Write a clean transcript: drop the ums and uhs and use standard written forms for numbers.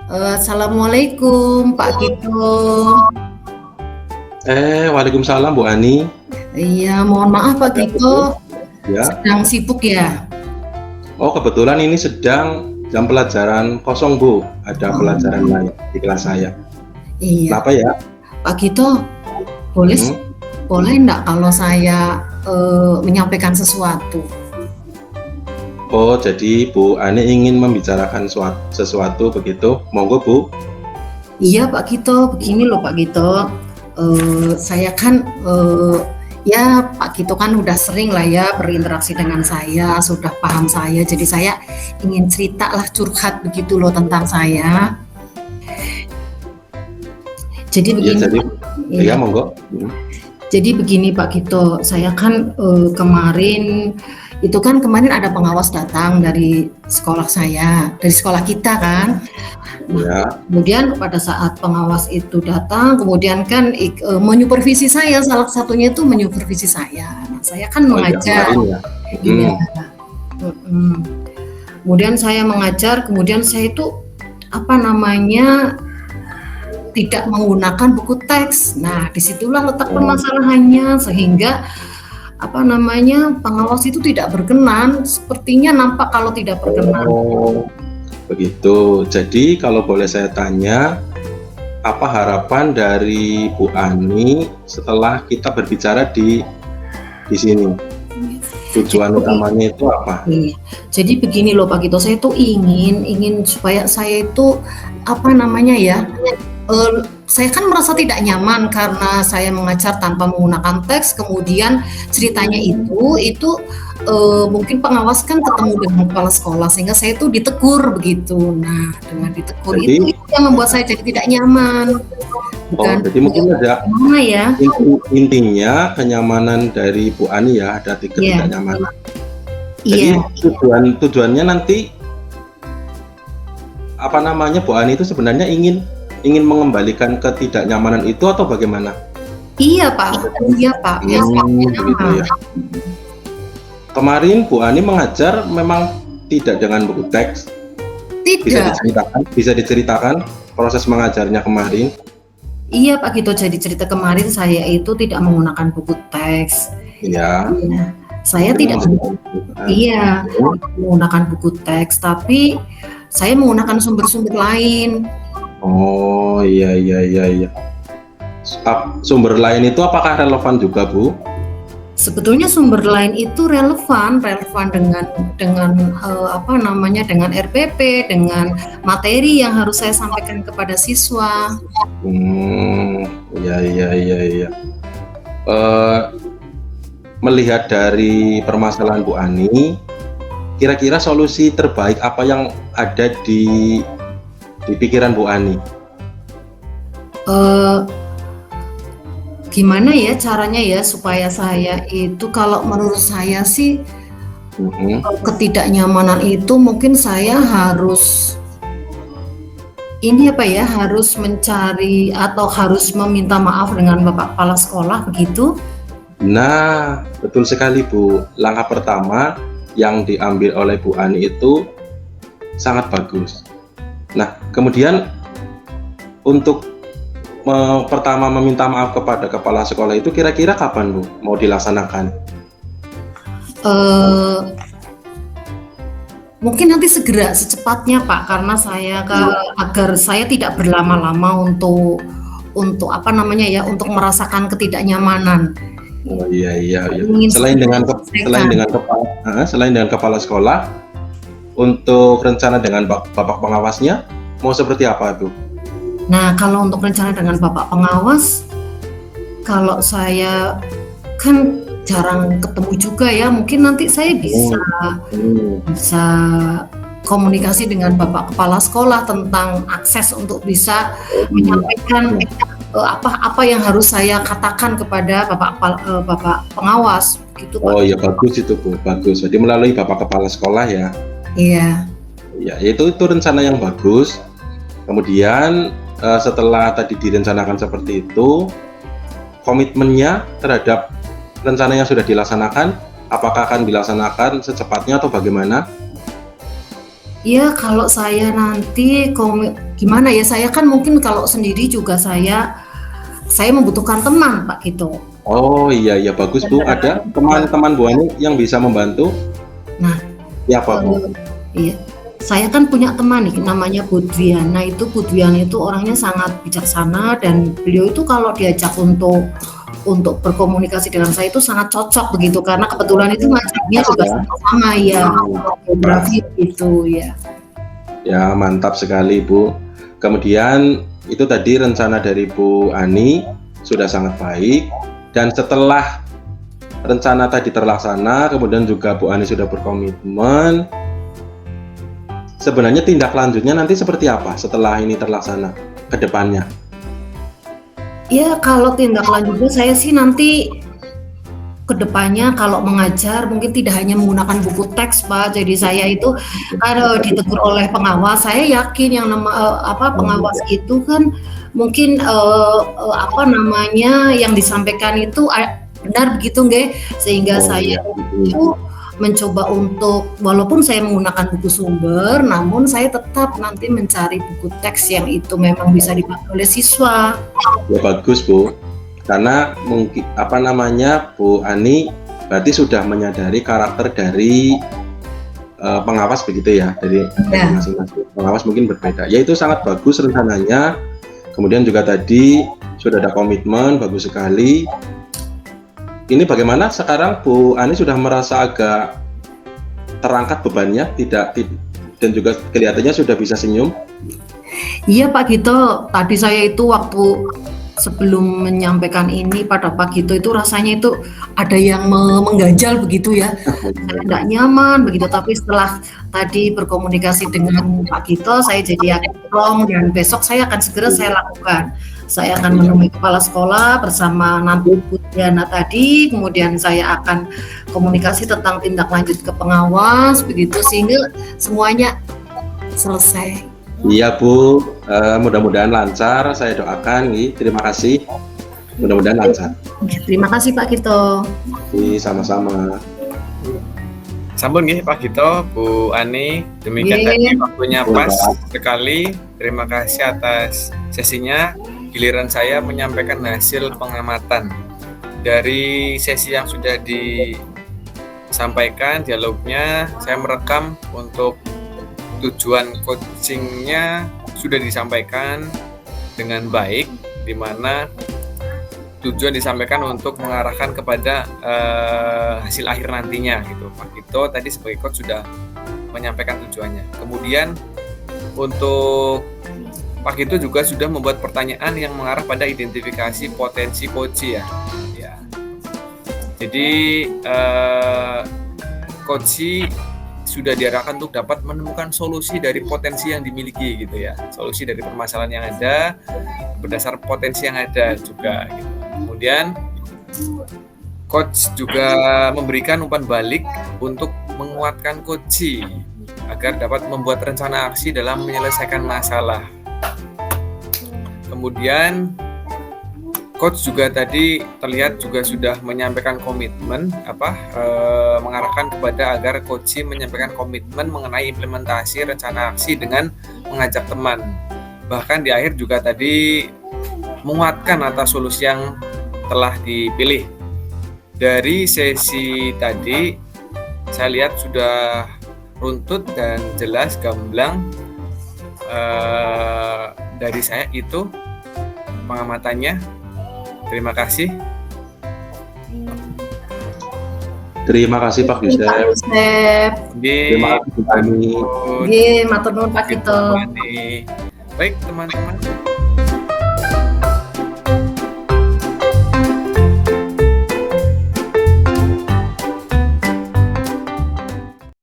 Assalamualaikum Pak Gito. Waalaikumsalam Bu Ani. Iya, mohon maaf Pak Ya, Gito, betul. Ya. sedang sibuk ya? Oh, kebetulan ini sedang jam pelajaran kosong Bu. Ada pelajaran lain di kelas saya. Iya, Kenapa ya? Pak Gito, boleh Hmm? boleh enggak kalau saya menyampaikan sesuatu? Oh, jadi Bu Ani ingin membicarakan sesuatu begitu? Monggo Bu. Iya Pak Gito, begini loh Pak Gito. Saya kan ya Pak Gito kan udah sering lah ya berinteraksi dengan saya, sudah paham saya. Jadi saya ingin cerita lah, curhat begitu loh tentang saya. Jadi Ya, begini, jadi ya. ya monggo. Jadi begini Pak Gito, saya kan kemarin ada pengawas datang dari sekolah saya, dari sekolah kita kan. Ya. Kemudian pada saat pengawas itu datang, kemudian kan menyupervisi saya, salah satunya itu menyupervisi saya. Nah, saya kan Oh, iya, mengajar. kemarin ya. Iya. Kemudian saya mengajar, kemudian saya itu tidak menggunakan buku teks. Nah, disitulah letak permasalahannya, sehingga pengawas itu tidak berkenan. Sepertinya nampak kalau tidak berkenan. Oh, begitu. Jadi kalau boleh saya tanya, apa harapan dari Bu Ani setelah kita berbicara di sini? Tujuan utamanya itu apa? Iya. Jadi begini loh Pak Gito, saya tuh ingin supaya saya itu saya kan merasa tidak nyaman karena saya mengajar tanpa menggunakan teks. Kemudian ceritanya itu mungkin pengawas kan ketemu dengan kepala sekolah, sehingga saya itu ditegur begitu. Nah, dengan ditegur Jadi- itu yang membuat saya jadi tidak nyaman. Bukan, jadi mungkin ada gimana ya? intinya kenyamanan dari Bu Ani ya, ada Iya. ketidaknyamanan. Jadi Iya. tujuannya nanti Bu Ani itu sebenarnya ingin mengembalikan ketidaknyamanan itu atau bagaimana? Iya Pak. Ya, Begitu ya. Kemarin Bu Ani mengajar memang tidak dengan buku teks. Tidak. Bisa diceritakan proses mengajarnya kemarin? Iya Pak Gito, jadi cerita kemarin saya itu tidak menggunakan buku teks. Ya. Saya tidak menggunakan buku teks, tapi saya menggunakan sumber-sumber lain. Oh, iya. Sumber lain itu apakah relevan juga, Bu? Sebetulnya sumber lain itu relevan dengan RPP, dengan materi yang harus saya sampaikan kepada siswa. Iya. Melihat dari permasalahan Bu Ani, kira-kira solusi terbaik apa yang ada di pikiran Bu Ani? Gimana ya caranya ya supaya saya itu, kalau menurut saya sih ketidaknyamanan itu mungkin saya harus harus mencari atau harus meminta maaf dengan Bapak Kepala Sekolah begitu. Nah, betul sekali Bu. Langkah pertama yang diambil oleh Bu Ani itu sangat bagus. Nah, kemudian untuk pertama meminta maaf kepada kepala sekolah itu kira-kira kapan Bu mau dilaksanakan? Mungkin nanti segera, secepatnya Pak, karena agar saya tidak berlama-lama untuk untuk merasakan ketidaknyamanan. Oh iya. Selain dengan kepala sekolah, untuk rencana dengan Bapak pengawasnya mau seperti apa tuh? Nah, kalau untuk rencana dengan Bapak pengawas, kalau saya kan jarang ketemu juga ya, mungkin nanti saya bisa komunikasi dengan Bapak Kepala Sekolah tentang akses untuk bisa menyampaikan apa yang harus saya katakan kepada Bapak pengawas gitu Pak. Oh iya, bagus itu Bu, bagus. Jadi melalui Bapak Kepala Sekolah ya. Iya. Ya, itu rencana yang bagus. Kemudian setelah tadi direncanakan seperti itu, komitmennya terhadap rencana yang sudah dilaksanakan, apakah akan dilaksanakan secepatnya atau bagaimana? Ya, kalau saya nanti gimana ya, saya kan mungkin kalau sendiri juga saya membutuhkan teman Pak Gito. Oh iya bagus Bu. Ada teman-teman Bu Ani yang bisa membantu? Nah, Siapa Bu? Iya, saya kan punya teman nih namanya Bu Dwiana. Bu Dwiana itu orangnya sangat bijaksana, dan beliau itu kalau diajak untuk berkomunikasi dengan saya itu sangat cocok begitu, karena kebetulan itu ngajarnya juga sama ya, geografi gitu ya. Ya mantap sekali Bu. Kemudian itu tadi rencana dari Bu Ani sudah sangat baik, dan setelah rencana tadi terlaksana, kemudian juga Bu Ani sudah berkomitmen, sebenarnya tindak lanjutnya nanti seperti apa setelah ini terlaksana ke depannya? Ya, kalau tindak lanjutnya saya sih nanti ke depannya kalau mengajar mungkin tidak hanya menggunakan buku teks Pak. Jadi saya itu kalau ditegur oleh pengawas, saya yakin yang pengawas itu kan mungkin yang disampaikan itu benar begitu nggih, sehingga saya itu mencoba untuk, walaupun saya menggunakan buku sumber, namun saya tetap nanti mencari buku teks yang itu memang bisa dipakai oleh siswa. Ya bagus Bu, karena mungkin Bu Ani berarti sudah menyadari karakter dari pengawas begitu ya, dari masing-masing pengawas mungkin berbeda. Ya itu sangat bagus rencananya. Kemudian juga tadi sudah ada komitmen, bagus sekali. Ini bagaimana sekarang Bu Ani sudah merasa agak terangkat bebannya, dan juga kelihatannya sudah bisa senyum? Iya Pak Gito, tadi saya itu waktu sebelum menyampaikan ini pada Pak Gito itu rasanya itu ada yang mengganjal begitu ya, saya tidak nyaman begitu, tapi setelah tadi berkomunikasi dengan Pak Gito saya jadi yakin dan besok saya akan segera saya lakukan. Saya akan menemui kepala sekolah bersama nanti Bu Diana tadi, kemudian saya akan komunikasi tentang tindak lanjut ke pengawas begitu, sehingga semuanya selesai. Iya Bu, mudah-mudahan lancar, saya doakan. Terima kasih, mudah-mudahan lancar. Terima kasih Pak Gito. Sama-sama. Sampun nggih Pak Gito, Bu Ani, demikian tadi waktunya pas sekali. Terima kasih atas sesinya. Giliran saya menyampaikan hasil pengamatan dari sesi yang sudah disampaikan, dialognya. Saya merekam untuk tujuan coachingnya sudah disampaikan dengan baik, di mana tujuan disampaikan untuk mengarahkan kepada hasil akhir nantinya gitu. Pak Gito tadi sebagai coach sudah menyampaikan tujuannya. Kemudian untuk Pak Gito juga sudah membuat pertanyaan yang mengarah pada identifikasi potensi coach ya. Jadi coach sudah diarahkan untuk dapat menemukan solusi dari potensi yang dimiliki gitu ya, solusi dari permasalahan yang ada berdasar potensi yang ada juga gitu. Kemudian coach juga memberikan umpan balik untuk menguatkan coach agar dapat membuat rencana aksi dalam menyelesaikan masalah. Kemudian coach juga tadi terlihat juga sudah menyampaikan komitmen mengarahkan kepada agar coach menyampaikan komitmen mengenai implementasi rencana aksi dengan mengajak teman. Bahkan di akhir juga tadi menguatkan atas solusi yang telah dipilih. Dari sesi tadi saya lihat sudah runtut dan jelas gamblang. Dari saya itu pengamatannya. Terima kasih. Terima kasih Pak Yusef. Terima kasih Pak Ani. Matur nuwun Pak Gito. Baik teman-teman.